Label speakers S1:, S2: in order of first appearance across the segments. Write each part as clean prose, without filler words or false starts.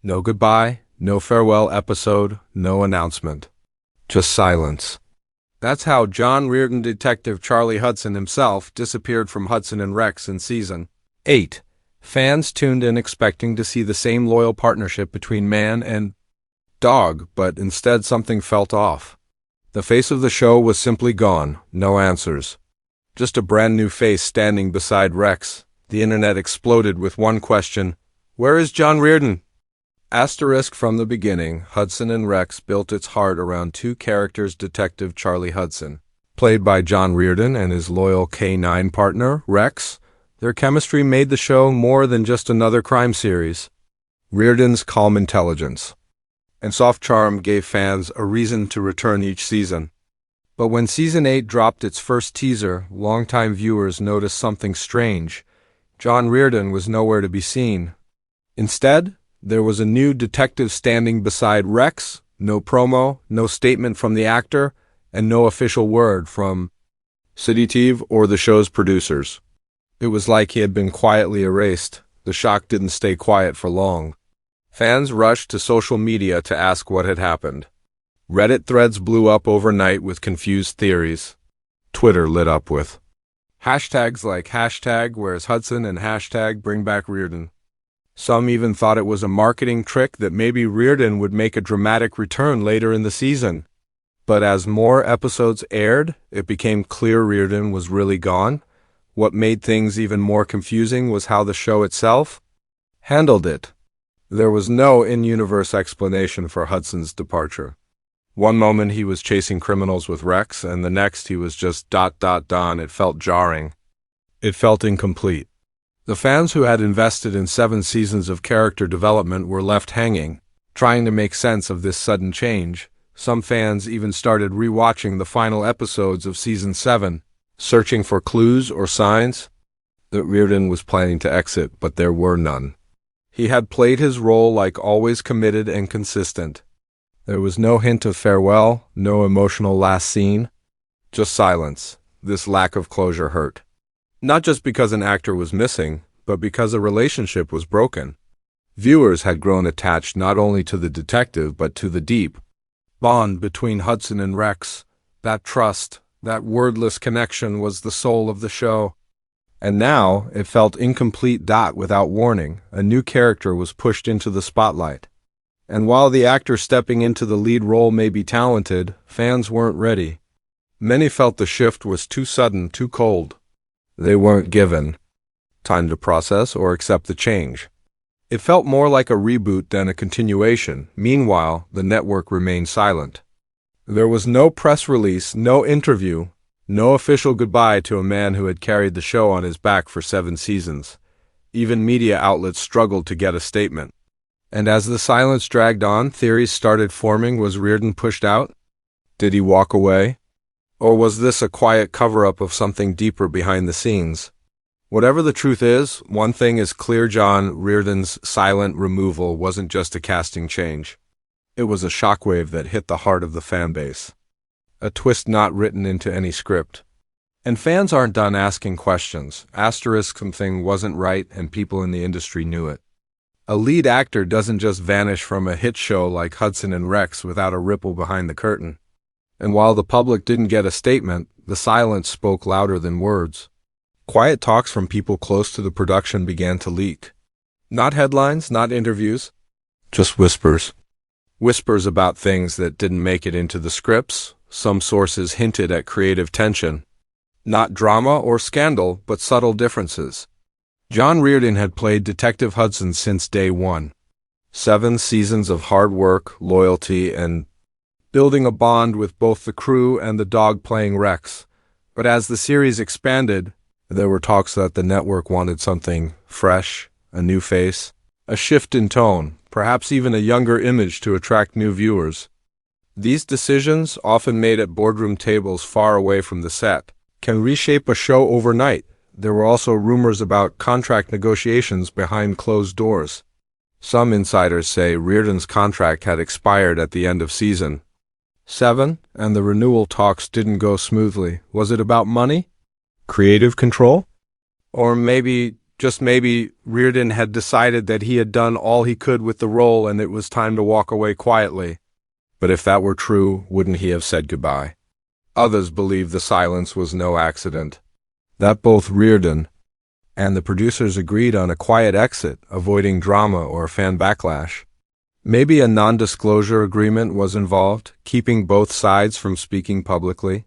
S1: No goodbye, no farewell episode, no announcement. Just silence. That's how John Reardon Detective Charlie Hudson himself disappeared from Hudson Rex in Season 8. Fans tuned in expecting to see the same loyal partnership between man and dog, but instead something felt off. The face of the show was simply gone, no answers. Just a brand new face standing beside Rex. The internet exploded with one question: where is John Reardon? Asterisk from the beginning, Hudson Rex built its heart around two characters: Detective Charlie Hudson, played by John Reardon, and his loyal K9 partner, Rex. Their chemistry made the show more than just another crime series. Reardon's calm intelligence and soft charm gave fans a reason to return each season. But when Season 8 dropped its first teaser, longtime viewers noticed something strange. John Reardon was nowhere to be seen. Instead, there was a new detective standing beside Rex. No promo, no statement from the actor, and no official word from CityTV or the show's producers. It was like he had been quietly erased. The shock didn't stay quiet for long. Fans rushed to social media to ask what had happened. Reddit threads blew up overnight with confused theories. Twitter lit up with hashtags like #Where's Hudson and #BringBackReardon. Reardon. Some even thought it was a marketing trick that maybe Reardon would make a dramatic return later in the season. But as more episodes aired, it became clear Reardon was really gone. What made things even more confusing was how the show itself handled it. There was no in-universe explanation for Hudson's departure. One moment he was chasing criminals with Rex, and the next he was just ... It felt jarring. It felt incomplete. The fans who had invested in 7 seasons of character development were left hanging, trying to make sense of this sudden change. Some fans even started rewatching the final episodes of Season 7, searching for clues or signs that Reardon was planning to exit, but there were none. He had played his role like always, committed and consistent. There was no hint of farewell, no emotional last scene, just silence. This lack of closure hurt. Not just because an actor was missing, but because a relationship was broken. Viewers had grown attached not only to the detective, but to the deep bond between Hudson and Rex. That trust, that wordless connection was the soul of the show. And now it felt incomplete. Without warning, a new character was pushed into the spotlight. And while the actor stepping into the lead role may be talented, fans weren't ready. Many felt the shift was too sudden, too cold. They weren't given time to process or accept the change. It felt more like a reboot than a continuation. Meanwhile, the network remained silent. There was no press release, no interview, no official goodbye to a man who had carried the show on his back for 7 seasons. Even media outlets struggled to get a statement. And as the silence dragged on, theories started forming. Was Reardon pushed out? Did he walk away? Or was this a quiet cover-up of something deeper behind the scenes? Whatever the truth is, one thing is clear: John Reardon's silent removal wasn't just a casting change. It was a shockwave that hit the heart of the fanbase. A twist not written into any script. And fans aren't done asking questions. Something wasn't right, and people in the industry knew it. A lead actor doesn't just vanish from a hit show like Hudson Rex without a ripple behind the curtain. And while the public didn't get a statement, the silence spoke louder than words. Quiet talks from people close to the production began to leak. Not headlines, not interviews, just whispers. Whispers about things that didn't make it into the scripts. Some sources hinted at creative tension. Not drama or scandal, but subtle differences. John Reardon had played Detective Hudson since day one. 7 seasons of hard work, loyalty, and building a bond with both the crew and the dog playing Rex. But as the series expanded, there were talks that the network wanted something fresh, a new face, a shift in tone, perhaps even a younger image to attract new viewers. These decisions, often made at boardroom tables far away from the set, can reshape a show overnight. There were also rumors about contract negotiations behind closed doors. Some insiders say Reardon's contract had expired at the end of Season 7, and the renewal talks didn't go smoothly. Was it about money? Creative control? Or maybe Just maybe Reardon had decided that he had done all he could with the role and it was time to walk away quietly. But if that were true, wouldn't he have said goodbye? Others believe the silence was no accident, that both Reardon and the producers agreed on a quiet exit, avoiding drama or fan backlash. Maybe a non-disclosure agreement was involved, keeping both sides from speaking publicly.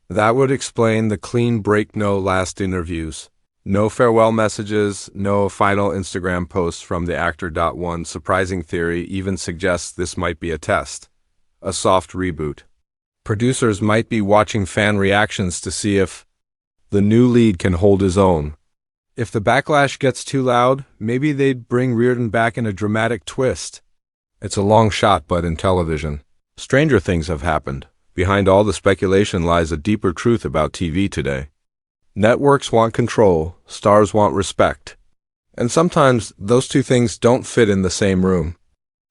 S1: That would explain the clean break, no last interviews, no farewell messages, no final Instagram posts from the actor. One surprising theory even suggests this might be a test, a soft reboot. Producers might be watching fan reactions to see if the new lead can hold his own. If the backlash gets too loud, maybe they'd bring Reardon back in a dramatic twist. It's a long shot, but in television, stranger things have happened. Behind all the speculation lies a deeper truth about TV today. Networks want control, stars want respect. And sometimes those two things don't fit in the same room.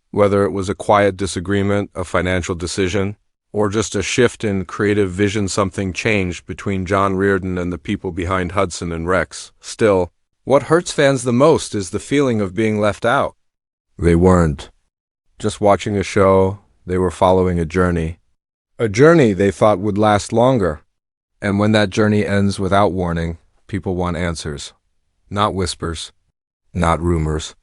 S1: Whether it was a quiet disagreement, a financial decision, or just a shift in creative vision, something changed between John Reardon and the people behind Hudson and Rex. Still, what hurts fans the most is the feeling of being left out. They weren't just watching a show, they were following a journey. A journey they thought would last longer. And when that journey ends without warning, people want answers. Not whispers, not rumors,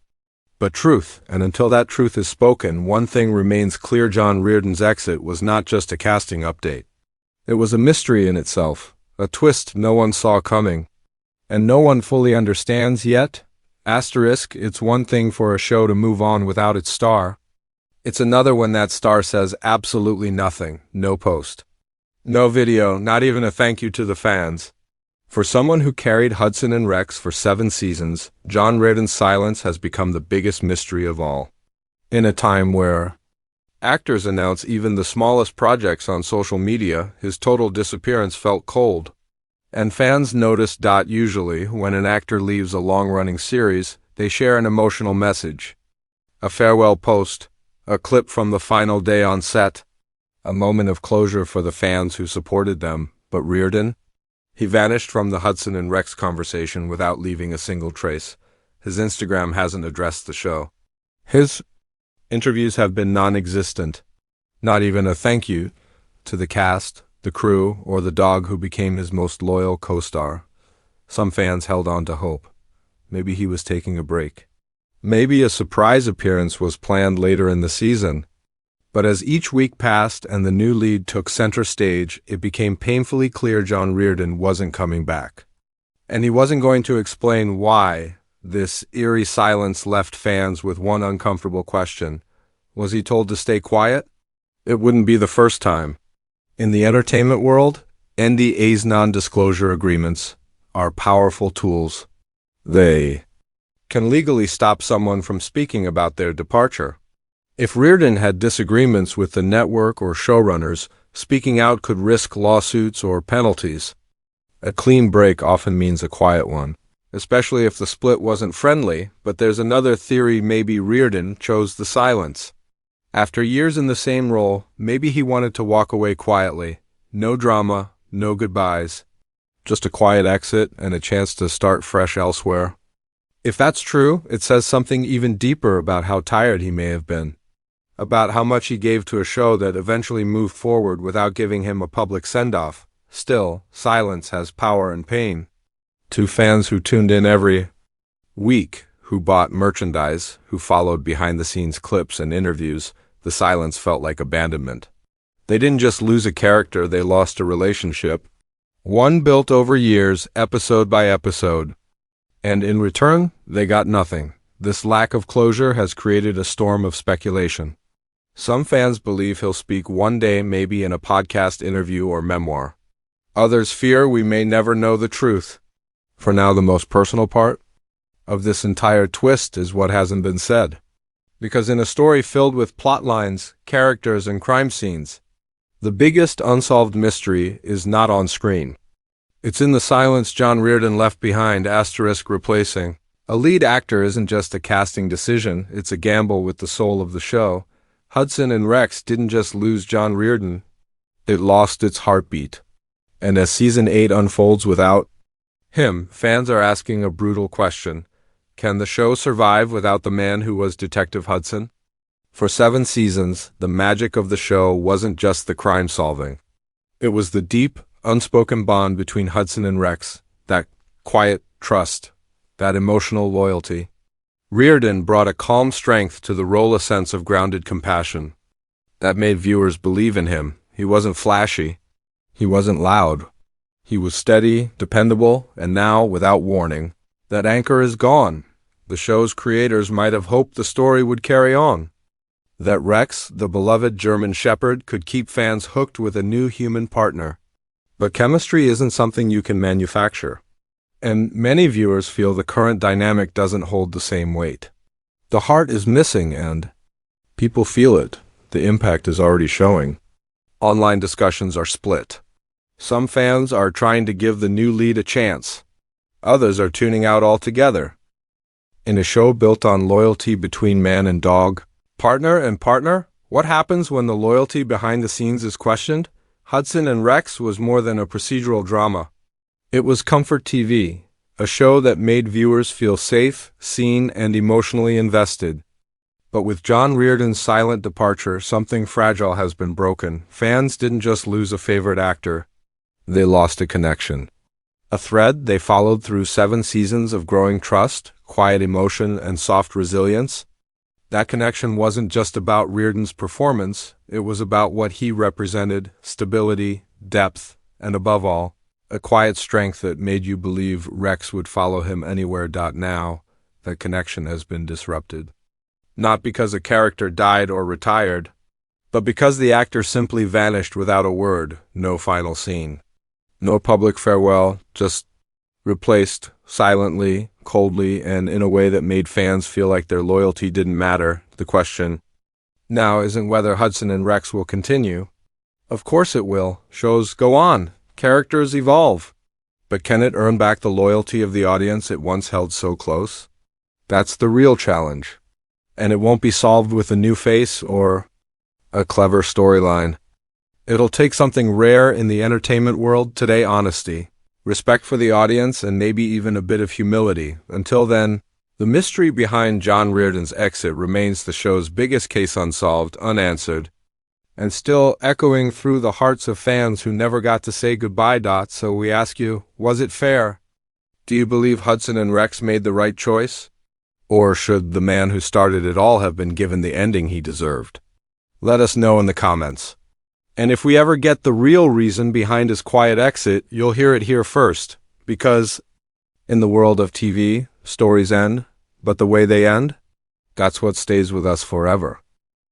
S1: but truth. And until that truth is spoken, one thing remains clear: John Reardon's exit was not just a casting update. It was a mystery in itself, a twist no one saw coming, and no one fully understands yet. Asterisk, it's one thing for a show to move on without its star. It's another when that star says absolutely nothing, no post, no video, not even a thank you to the fans. For someone who carried Hudson and Rex for 7 seasons, John Reardon's silence has become the biggest mystery of all. In a time where actors announce even the smallest projects on social media, his total disappearance felt cold. And fans notice. Usually, when an actor leaves a long-running series, they share an emotional message. A farewell post, a clip from the final day on set, a moment of closure for the fans who supported them. But Reardon? He vanished from the Hudson and Rex conversation without leaving a single trace. His Instagram hasn't addressed the show. His interviews have been non-existent. Not even a thank you to the cast, the crew, or the dog who became his most loyal co-star. Some fans held on to hope. Maybe he was taking a break. Maybe a surprise appearance was planned later in the season. But as each week passed and the new lead took center stage, it became painfully clear John Reardon wasn't coming back. And he wasn't going to explain why. This eerie silence left fans with one uncomfortable question. Was he told to stay quiet? It wouldn't be the first time. In the entertainment world, NDAs, non-disclosure agreements, are powerful tools. They can legally stop someone from speaking about their departure. If Reardon had disagreements with the network or showrunners, speaking out could risk lawsuits or penalties. A clean break often means a quiet one, especially if the split wasn't friendly. But there's another theory: maybe Reardon chose the silence. After years in the same role, maybe he wanted to walk away quietly. No drama, no goodbyes. Just a quiet exit and a chance to start fresh elsewhere. If that's true, it says something even deeper about how tired he may have been. About how much he gave to a show that eventually moved forward without giving him a public send-off. Still, silence has power and pain. To fans who tuned in every week, who bought merchandise, who followed behind-the-scenes clips and interviews, the silence felt like abandonment. They didn't just lose a character, they lost a relationship. One built over years, episode by episode. And in return, they got nothing. This lack of closure has created a storm of speculation. Some fans believe he'll speak one day, maybe in a podcast interview or memoir. Others fear we may never know the truth. For now, the most personal part of this entire twist is what hasn't been said. Because in a story filled with plot lines, characters, and crime scenes, the biggest unsolved mystery is not on screen. It's in the silence John Reardon left behind. Replacing a lead actor isn't just a casting decision, it's a gamble with the soul of the show. Hudson and Rex didn't just lose John Reardon, it lost its heartbeat. And as season 8 unfolds without Fans are asking a brutal question. Can the show survive without the man who was Detective Hudson? For 7 seasons, the magic of the show wasn't just the crime solving. It was the deep, unspoken bond between Hudson and Rex, that quiet trust, that emotional loyalty. Reardon brought a calm strength to the role, a sense of grounded compassion. That made viewers believe in him. He wasn't flashy. He wasn't loud. He was steady, dependable, and now, without warning, that anchor is gone. The show's creators might have hoped the story would carry on. That Rex, the beloved German Shepherd, could keep fans hooked with a new human partner. But chemistry isn't something you can manufacture. And many viewers feel the current dynamic doesn't hold the same weight. The heart is missing and people feel it. The impact is already showing. Online discussions are split. Some fans are trying to give the new lead a chance. Others are tuning out altogether. In a show built on loyalty between man and dog, partner and partner, what happens when the loyalty behind the scenes is questioned? Hudson and Rex was more than a procedural drama. It was comfort TV, a show that made viewers feel safe, seen, and emotionally invested. But with John Reardon's silent departure, something fragile has been broken. Fans didn't just lose a favorite actor, they lost a connection. A thread they followed through 7 seasons of growing trust, quiet emotion, and soft resilience. That connection wasn't just about Reardon's performance, it was about what he represented: stability, depth, and above all, a quiet strength that made you believe Rex would follow him anywhere. Now, that connection has been disrupted. Not because a character died or retired, but because the actor simply vanished without a word, no final scene. No public farewell, just replaced silently, coldly, and in a way that made fans feel like their loyalty didn't matter. The question now isn't whether Hudson and Rex will continue. Of course it will. Shows go on. Characters evolve. But can it earn back the loyalty of the audience it once held so close? That's the real challenge. And it won't be solved with a new face or a clever storyline. It'll take something rare in the entertainment world today: honesty, respect for the audience, and maybe even a bit of humility. Until then, the mystery behind John Reardon's exit remains the show's biggest case, unsolved, unanswered, and still echoing through the hearts of fans who never got to say goodbye. So we ask you, was it fair? Do you believe Hudson and Rex made the right choice? Or should the man who started it all have been given the ending he deserved? Let us know in the comments. And if we ever get the real reason behind his quiet exit, you'll hear it here first. Because in the world of TV, stories end, but the way they end, that's what stays with us forever.